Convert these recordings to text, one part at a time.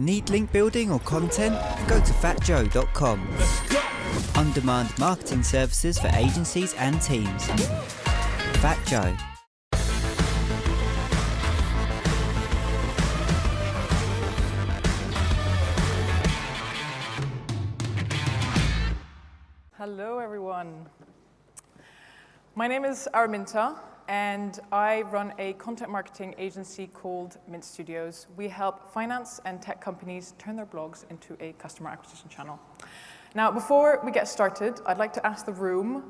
Need link building or content? Go to fatjoe.com. On-demand marketing services for agencies and teams. Fat Joe. Hello everyone. My name is Araminta and I run a content marketing agency called Mint Studios. We help finance and tech companies turn their blogs into a customer acquisition channel. Now, before we get started, I'd like to ask the room,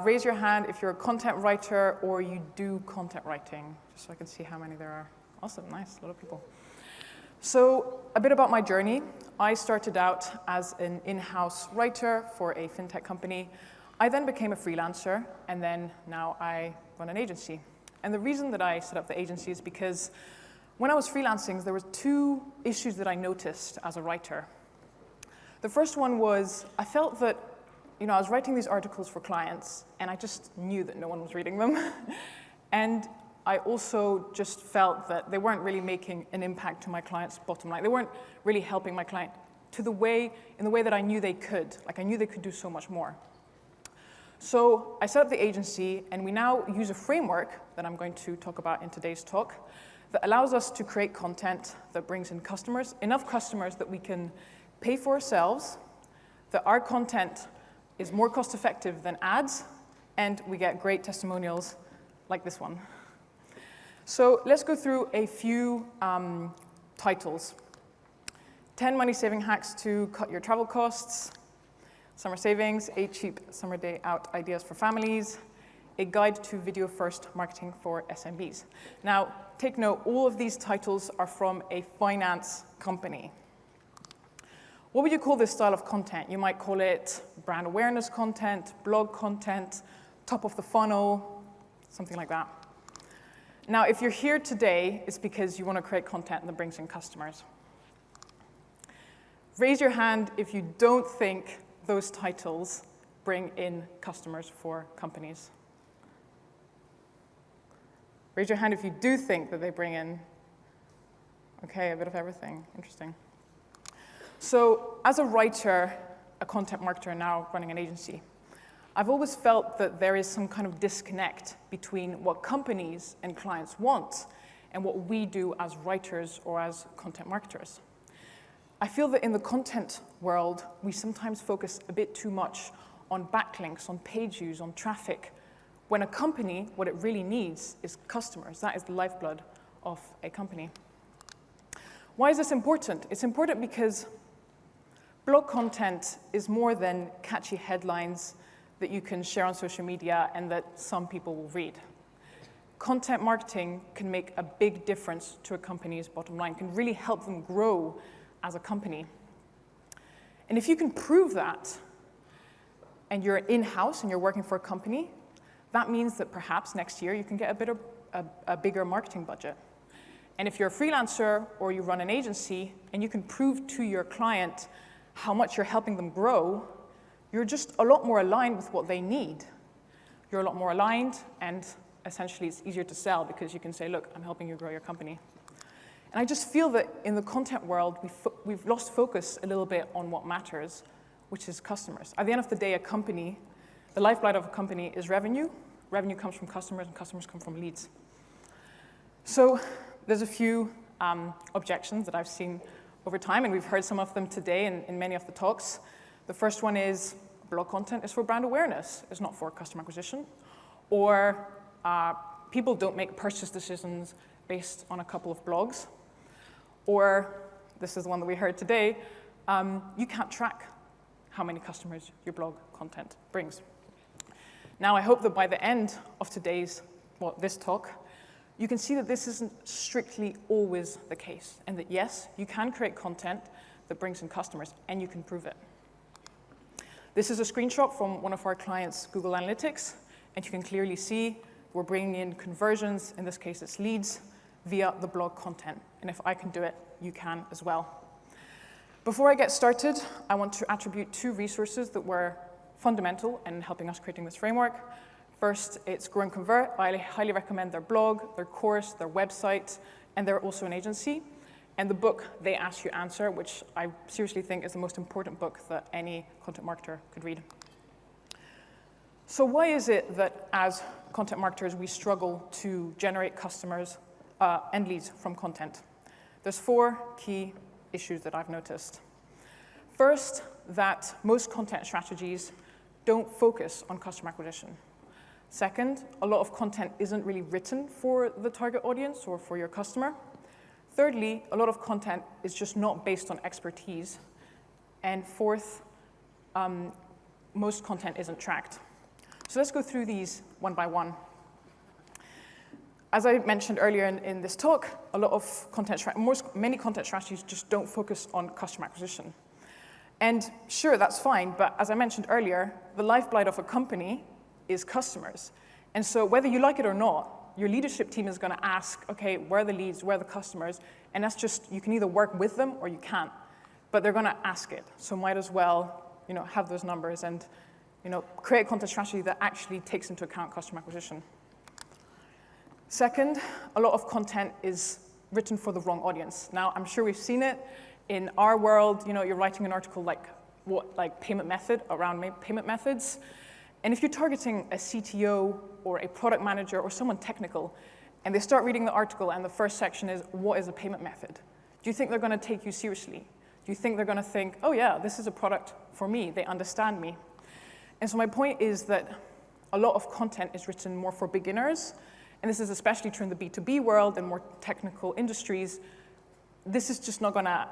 raise your hand if you're a content writer or you do content writing, just so I can see how many there are. Awesome, nice, a lot of people. So, a bit about my journey. I started out as an in-house writer for a fintech company. I then became a freelancer, and then now I run an agency. And the reason that I set up the agency is because when I was freelancing, there were two issues that I noticed as a writer. The first one was I felt that, I was writing these articles for clients, and I just knew that no one was reading them. And I also just felt that they weren't really making an impact to my client's bottom line. They weren't really helping my client in the way that I knew they could. Like I knew they could do so much more. So I set up the agency, and we now use a framework that I'm going to talk about in today's talk that allows us to create content that brings in customers, enough customers that we can pay for ourselves, that our content is more cost effective than ads, and we get great testimonials like this one. So let's go through a few titles. 10 money-saving hacks to cut your travel costs, summer savings, 8 cheap summer day out ideas for families, a guide to video-first marketing for SMBs. Now, take note, all of these titles are from a finance company. What would you call this style of content? You might call it brand awareness content, blog content, top of the funnel, something like that. Now, if you're here today, it's because you want to create content that brings in customers. Raise your hand if you don't think those titles bring in customers for companies. Raise your hand if you do think that they bring in. Okay, a bit of everything. Interesting. So, as a writer, a content marketer now running an agency, I've always felt that there is some kind of disconnect between what companies and clients want and what we do as writers or as content marketers. I feel that in the content world, we sometimes focus a bit too much on backlinks, on page views, on traffic, when a company, what it really needs is customers. That is the lifeblood of a company. Why is this important? It's important because blog content is more than catchy headlines that you can share on social media and that some people will read. Content marketing can make a big difference to a company's bottom line, can really help them grow as a company. And if you can prove that, and you're in-house and you're working for a company, that means that perhaps next year you can get a bigger marketing budget. And if you're a freelancer or you run an agency and you can prove to your client how much you're helping them grow, you're just a lot more aligned with what they need. You're a lot more aligned, and essentially it's easier to sell because you can say, look, I'm helping you grow your company. And I just feel that in the content world, we've lost focus a little bit on what matters, which is customers. At the end of the day, a company, the lifeblood of a company is revenue. Revenue comes from customers, and customers come from leads. So there's a few objections that I've seen over time, and we've heard some of them today in many of the talks. The first one is blog content is for brand awareness. It's not for customer acquisition. Or people don't make purchase decisions based on a couple of blogs. Or, this is the one that we heard today, you can't track how many customers your blog content brings. Now, I hope that by the end of this talk, you can see that this isn't strictly always the case, and that yes, you can create content that brings in customers, and you can prove it. This is a screenshot from one of our clients' Google Analytics, and you can clearly see we're bringing in conversions, in this case it's leads, via the blog content. And if I can do it, you can as well. Before I get started, I want to attribute 2 resources that were fundamental in helping us creating this framework. First, it's Grow and Convert. I highly recommend their blog, their course, their website, and they're also an agency. and the book They Ask You Answer, which I seriously think is the most important book that any content marketer could read. So why is it that as content marketers we struggle to generate customers and leads from content? There's 4 key issues that I've noticed. First, that most content strategies don't focus on customer acquisition. Second, a lot of content isn't really written for the target audience or for your customer. Thirdly, a lot of content is just not based on expertise. And fourth, most content isn't tracked. So let's go through these one by one. As I mentioned earlier in this talk, a lot of many content strategies just don't focus on customer acquisition. And sure, that's fine, but as I mentioned earlier, the lifeblood of a company is customers. And so whether you like it or not, your leadership team is going to ask, okay, where are the leads, where are the customers? And that's just, you can either work with them or you can't. But they're going to ask it. So might as well, have those numbers and, create a content strategy that actually takes into account customer acquisition. Second, a lot of content is written for the wrong audience. Now, I'm sure we've seen it in our world. You're writing an article like payment method, around payment methods. And if you're targeting a CTO or a product manager or someone technical, and they start reading the article and the first section is, what is a payment method? Do you think they're going to take you seriously? Do you think they're going to think, oh yeah, this is a product for me, they understand me? And so my point is that a lot of content is written more for beginners, and this is especially true in the B2B world and more technical industries. This is just not going to,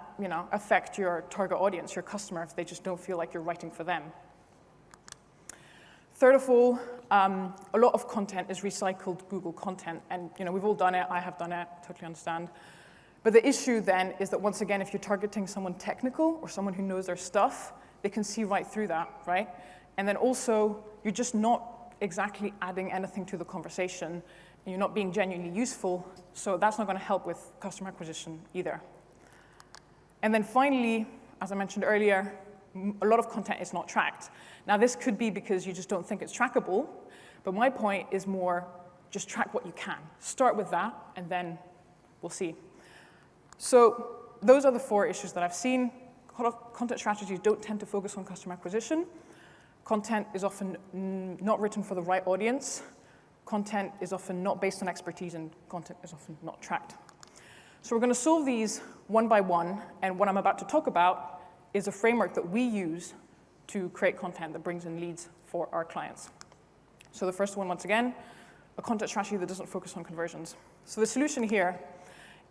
affect your target audience, your customer, if they just don't feel like you're writing for them. Third of all, a lot of content is recycled Google content, and we've all done it. I have done it. Totally understand. But the issue then is that once again, if you're targeting someone technical or someone who knows their stuff, they can see right through that, right? And then also, you're just not exactly adding anything to the conversation, and you're not being genuinely useful, so that's not going to help with customer acquisition either. And then finally, as I mentioned earlier, a lot of content is not tracked. Now, this could be because you just don't think it's trackable, but my point is more just track what you can. Start with that, and then we'll see. So those are the 4 issues that I've seen. A lot of content strategies don't tend to focus on customer acquisition. Content is often not written for the right audience. Content is often not based on expertise, and content is often not tracked. So we're going to solve these one by one, and what I'm about to talk about is a framework that we use to create content that brings in leads for our clients. So the first one, once again, a content strategy that doesn't focus on conversions. So the solution here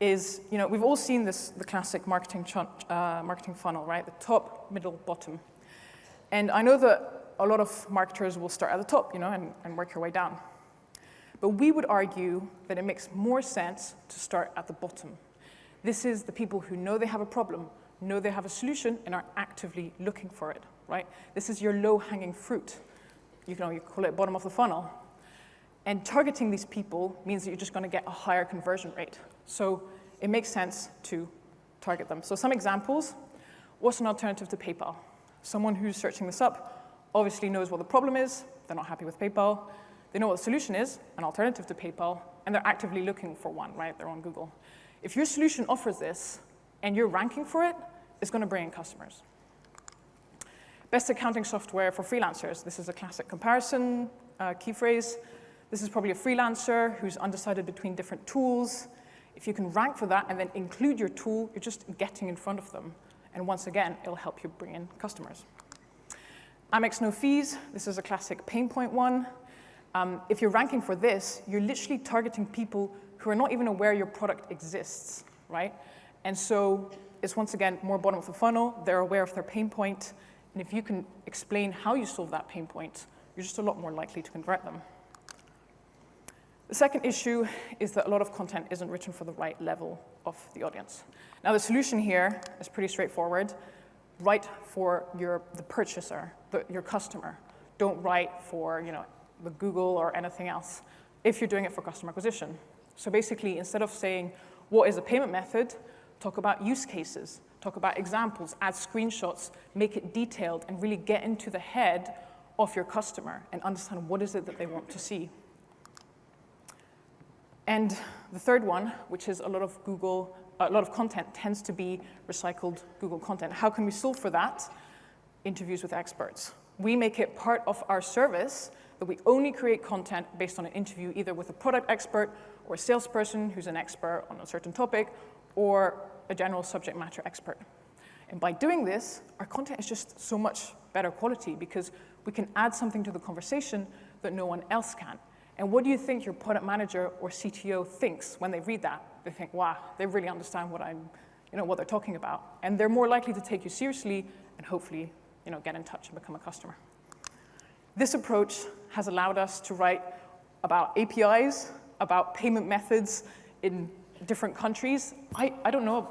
is, we've all seen the classic marketing funnel, right? The top, middle, bottom. And I know that a lot of marketers will start at the top, and work your way down. But we would argue that it makes more sense to start at the bottom. This is the people who know they have a problem, know they have a solution, and are actively looking for it, right? This is your low-hanging fruit. You call it bottom of the funnel. And targeting these people means that you're just going to get a higher conversion rate. So it makes sense to target them. So some examples. What's an alternative to PayPal? Someone who's searching this up obviously knows what the problem is. They're not happy with PayPal. They know what the solution is, an alternative to PayPal, and they're actively looking for one, right? They're on Google. If your solution offers this and you're ranking for it, it's going to bring in customers. Best accounting software for freelancers. This is a classic comparison key phrase. This is probably a freelancer who's undecided between different tools. If you can rank for that and then include your tool, you're just getting in front of them. And once again, it'll help you bring in customers. Amex no fees. This is a classic pain point one. If you're ranking for this, you're literally targeting people who are not even aware your product exists, right? And so it's once again more bottom of the funnel. They're aware of their pain point. And if you can explain how you solve that pain point, you're just a lot more likely to convert them. The second issue is that a lot of content isn't written for the right level of the audience. Now, the solution here is pretty straightforward. Write for the purchaser, your customer. Don't write for the Google or anything else if you're doing it for customer acquisition. So basically, instead of saying, what is a payment method, talk about use cases, talk about examples, add screenshots, make it detailed, and really get into the head of your customer and understand what is it that they want to see. And the third one, which is a lot of Google a lot of content tends to be recycled Google content. How can we solve for that? Interviews with experts. We make it part of our service that we only create content based on an interview either with a product expert or a salesperson who's an expert on a certain topic or a general subject matter expert. And by doing this, our content is just so much better quality because we can add something to the conversation that no one else can. And what do you think your product manager or CTO thinks when they read that? They think, wow, they really understand what they're talking about. And they're more likely to take you seriously and hopefully, get in touch and become a customer. This approach has allowed us to write about APIs, about payment methods in different countries. I don't know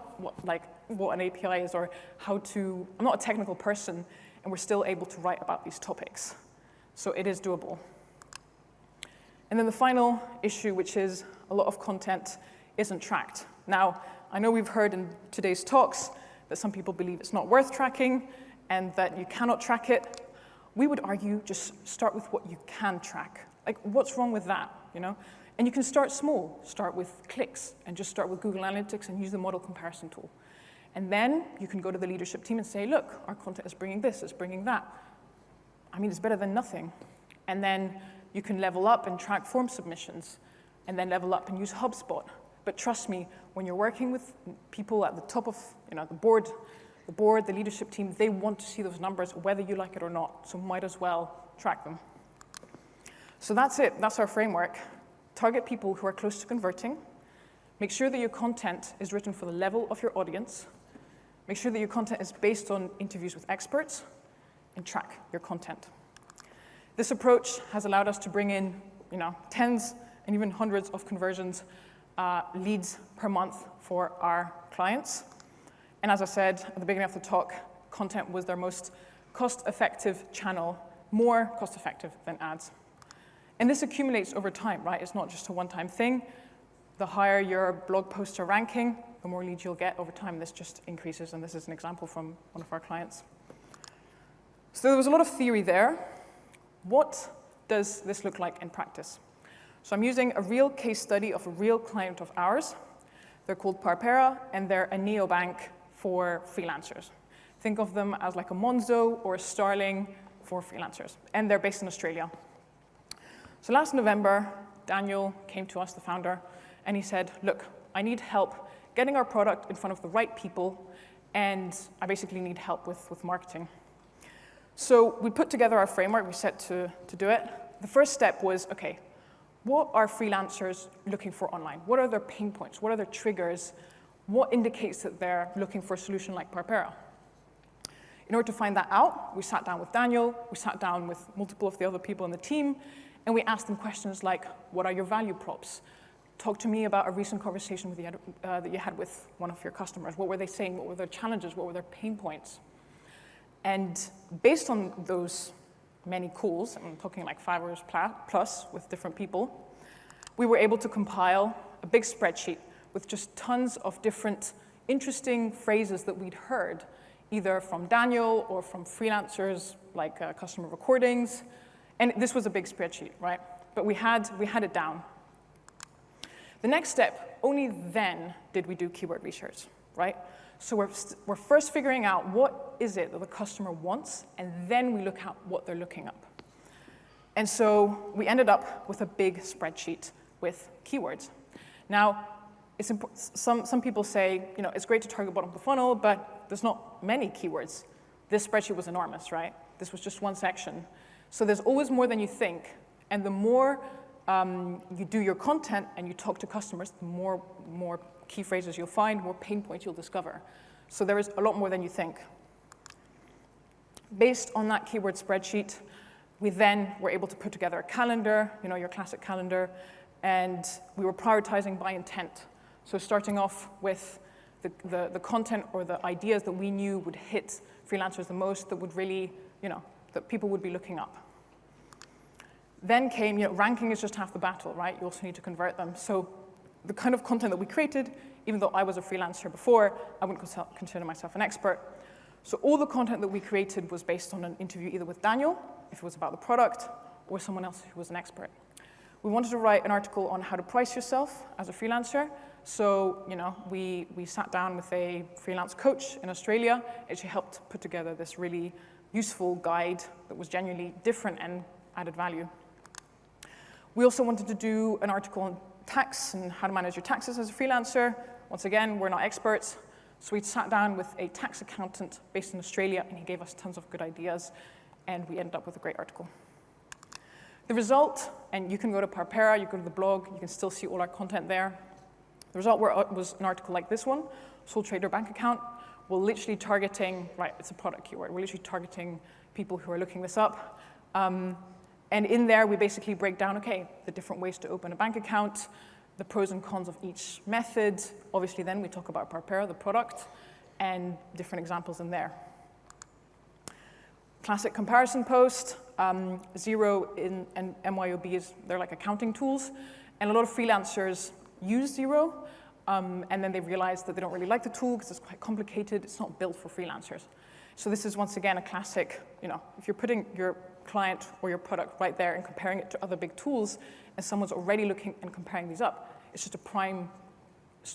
what an API is or how to, I'm not a technical person, and we're still able to write about these topics. So it is doable. And then the final issue, which is a lot of content isn't tracked. Now, I know we've heard in today's talks that some people believe it's not worth tracking and that you cannot track it. We would argue just start with what you can track. Like, what's wrong with that, And you can start small. Start with clicks and just start with Google Analytics and use the model comparison tool. And then you can go to the leadership team and say, look, our content is bringing this, it's bringing that. I mean, it's better than nothing. And then you can level up and track form submissions and then level up and use HubSpot. But trust me, when you're working with people at the top of the board, the leadership team, they want to see those numbers whether you like it or not. So might as well track them. So that's it. That's our framework. Target people who are close to converting. Make sure that your content is written for the level of your audience. Make sure that your content is based on interviews with experts, and track your content. This approach has allowed us to bring in, tens and even hundreds of conversions, leads per month for our clients. And as I said at the beginning of the talk, content was their most cost-effective channel, more cost-effective than ads. And this accumulates over time, right? It's not just a one-time thing. The higher your blog posts are ranking, the more leads you'll get over time. This just increases, and this is an example from one of our clients. So there was a lot of theory there. What does this look like in practice? So I'm using a real case study of a real client of ours. They're called Parpera, and they're a neobank for freelancers. Think of them as like a Monzo or a Starling for freelancers, and they're based in Australia. So last November, Daniel came to us, the founder, and he said, look, I need help getting our product in front of the right people, and I basically need help with marketing. So we put together our framework, we set to do it. The first step was, okay, what are freelancers looking for online? What are their pain points? What are their triggers? What indicates that they're looking for a solution like Parpera? In order to find that out, we sat down with Daniel, we sat down with multiple of the other people in the team, and we asked them questions like, what are your value props? Talk to me about a recent conversation that you had with one of your customers. What were they saying? What were their challenges? What were their pain points? And based on those many calls, I'm talking like 5 hours plus with different people, we were able to compile a big spreadsheet with just tons of different interesting phrases that we'd heard, either from Daniel or from freelancers like customer recordings. And this was a big spreadsheet, right? But we had it down. The next step, only then did we do keyword research, right? So we're first figuring out what is it that the customer wants, and then we look at what they're looking up. And so we ended up with a big spreadsheet with keywords. Now, some people say, it's great to target bottom of the funnel, but there's not many keywords. This spreadsheet was enormous, right? This was just one section. So there's always more than you think, and the more you do your content and you talk to customers, the more key phrases you'll find, more pain points you'll discover. So there is a lot more than you think. Based on that keyword spreadsheet, we then were able to put together a calendar, your classic calendar, and we were prioritizing by intent. So starting off with the content or the ideas that we knew would hit freelancers the most, that would really, that people would be looking up. Then came, ranking is just half the battle, right? You also need to convert them. So the kind of content that we created, even though I was a freelancer before, I wouldn't consider myself an expert. So all the content that we created was based on an interview either with Daniel, if it was about the product, or someone else who was an expert. We wanted to write an article on how to price yourself as a freelancer, So, we sat down with a freelance coach in Australia, and she helped put together this really useful guide that was genuinely different and added value. We also wanted to do an article on tax and how to manage your taxes as a freelancer. Once again, we're not experts, so we sat down with a tax accountant based in Australia, and he gave us tons of good ideas, and we ended up with a great article. The result, and you can go to Parpera, you go to the blog, you can still see all our content there. The result was an article like this one, Sole Trader Bank Account. We're literally targeting, right, it's a product keyword, we're literally targeting people who are looking this up. And in there, we basically break down, okay, the different ways to open a bank account, the pros and cons of each method. Obviously, then we talk about Parpera, the product, and different examples in there. Classic comparison post, Xero and MYOB, they're like accounting tools. And a lot of freelancers use Xero, and then they realize that they don't really like the tool because it's quite complicated. It's not built for freelancers. So this is, once again, a classic, if you're putting your client or your product right there and comparing it to other big tools, and someone's already looking and comparing these up, it's just a prime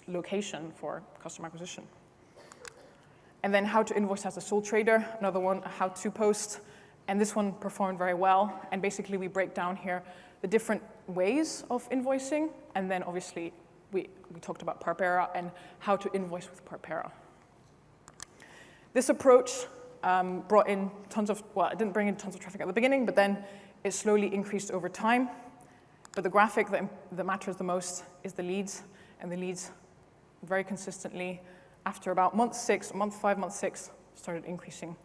location for customer acquisition. And then how to invoice as a sole trader, another one, a how-to post. And this one performed very well. And basically, we break down here the different ways of invoicing. And then, obviously, we talked about Parpera and how to invoice with Parpera. This approach brought in tons of, well, it didn't bring in tons of traffic at the beginning, but then it slowly increased over time. But the graphic that matters the most is the leads. And the leads very consistently, after about month 5, month 6, started increasing.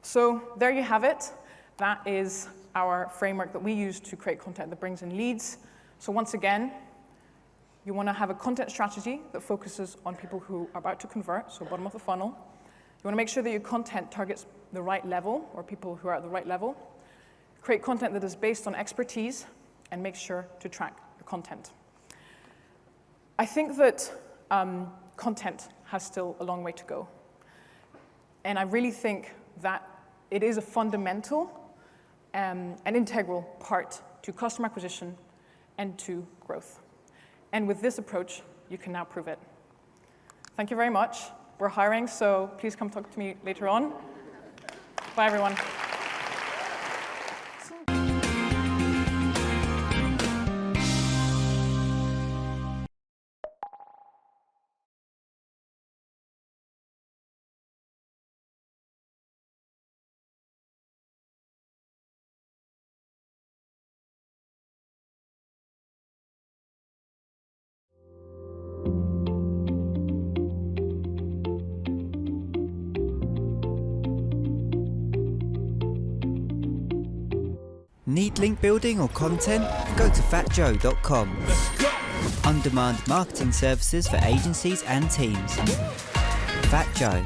So there you have it. That is our framework that we use to create content that brings in leads. So once again, you want to have a content strategy that focuses on people who are about to convert, so bottom of the funnel. You want to make sure that your content targets the right level, or people who are at the right level. Create content that is based on expertise, and make sure to track your content. I think that content has still a long way to go. And I really think that it is a fundamental and integral part to customer acquisition and to growth. And with this approach, you can now prove it. Thank you very much. We're hiring, so please come talk to me later on. Bye, everyone. Need link building or content? Go to fatjoe.com. On-demand marketing services for agencies and teams. Fat Joe.